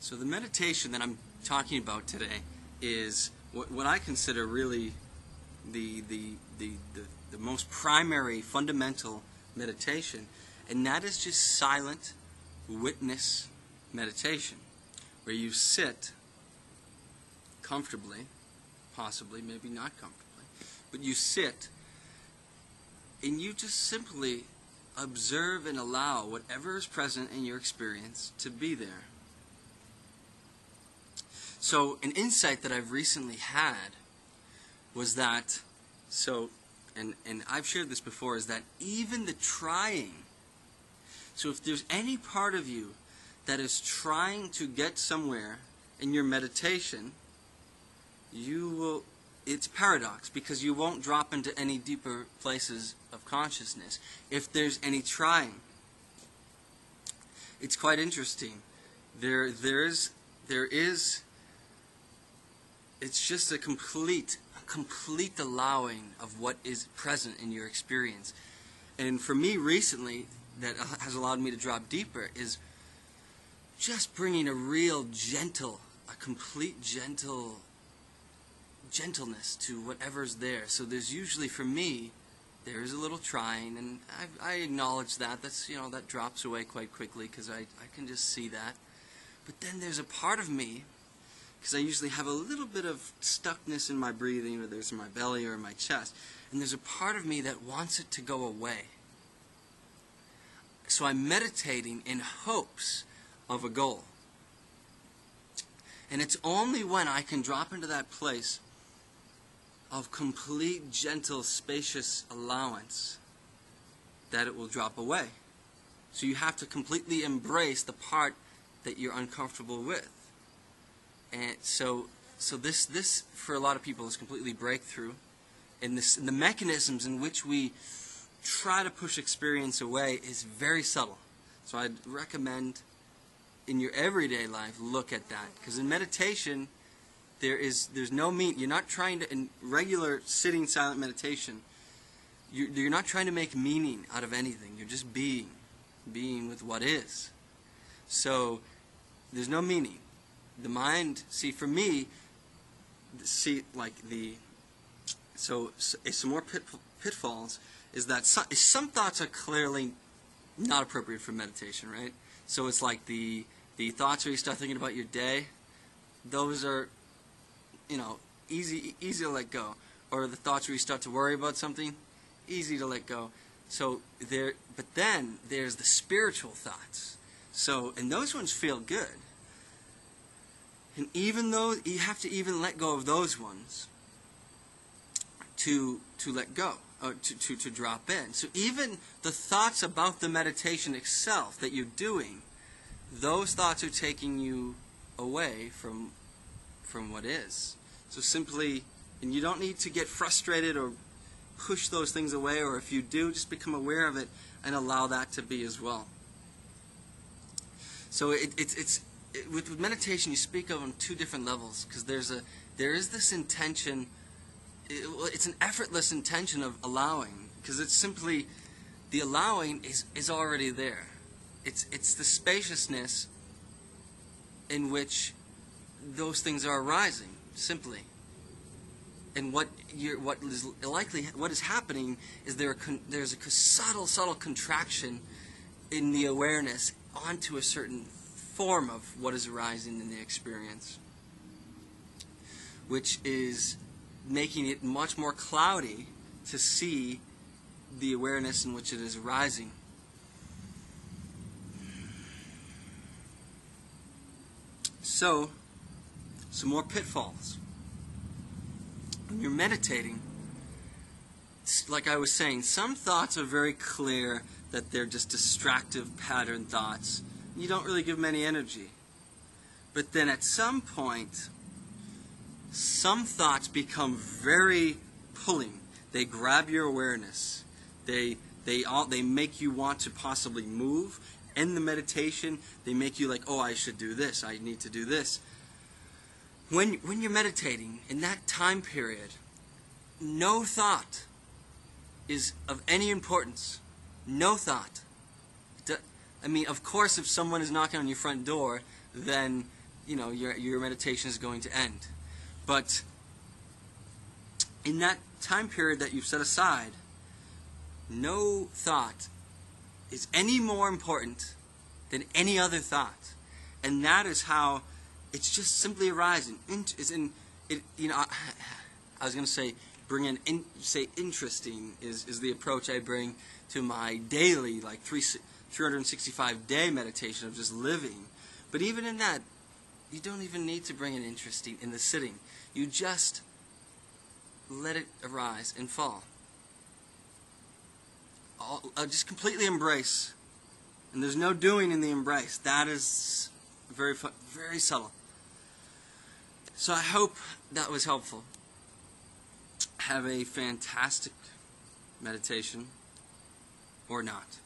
So the meditation that I'm talking about today is what I consider really the most primary, fundamental meditation, and that is just silent witness meditation, where you sit comfortably, possibly, maybe not comfortably, but you sit and you just simply observe and allow whatever is present in your experience to be there. So an insight that I've recently had was that, and I've shared this before, is that even the trying, so if there's any part of you that is trying to get somewhere in your meditation, it's paradox, because you won't drop into any deeper places of consciousness if there's any trying. It's quite interesting. There is it's just a complete allowing of what is present in your experience. And for me recently, that has allowed me to drop deeper, is just bringing a real complete gentleness to whatever's there. So there's usually, for me, there is a little trying, and I acknowledge that. That drops away quite quickly because I can just see that. But then there's a part of me, because I usually have a little bit of stuckness in my breathing, whether it's in my belly or in my chest, and there's a part of me that wants it to go away. So I'm meditating in hopes of a goal. And it's only when I can drop into that place of complete, gentle, spacious allowance that it will drop away. So you have to completely embrace the part that you're uncomfortable with. And so this for a lot of people is completely breakthrough. And the mechanisms in which we try to push experience away is very subtle. So I'd recommend in your everyday life, look at that. Because in meditation, there's no meaning. You're not trying to, in regular sitting silent meditation, you're not trying to make meaning out of anything. You're just being with what is. So there's no meaning. The mind, for me, some more pitfalls is that some thoughts are clearly not appropriate for meditation, right? So it's like the thoughts where you start thinking about your day, those are, easy to let go. Or the thoughts where you start to worry about something, easy to let go. But then there's the spiritual thoughts. And those ones feel good. And even though you have to even let go of those ones to let go, or to drop in. So even the thoughts about the meditation itself that you're doing, those thoughts are taking you away from what is. So simply, and you don't need to get frustrated or push those things away, or if you do, just become aware of it and allow that to be as well. So with meditation, you speak of on two different levels, because there is this intention. It's an effortless intention of allowing, because it's simply the allowing is already there. It's the spaciousness in which those things are arising, simply. And what is happening is there's a subtle contraction in the awareness onto a certain form of what is arising in the experience, which is making it much more cloudy to see the awareness in which it is arising. So, some more pitfalls. When you're meditating, like I was saying, some thoughts are very clear that they're just distractive pattern thoughts. You don't really give them any energy. But then at some point, some thoughts become very pulling. They grab your awareness. They make you want to possibly move. In the meditation, they make you like, oh, I should do this. I need to do this. When you're meditating, in that time period, no thought is of any importance. No thought. I mean, of course, if someone is knocking on your front door, then your meditation is going to end. But in that time period that you've set aside, no thought is any more important than any other thought. And that is how it's just simply arising. I was going to say interesting is the approach I bring to my daily, 365-day meditation of just living. But even in that, you don't even need to bring in interesting in the sitting. You just let it arise and fall. Just completely embrace. And there's no doing in the embrace. That is very subtle. So I hope that was helpful. Have a fantastic meditation, or not.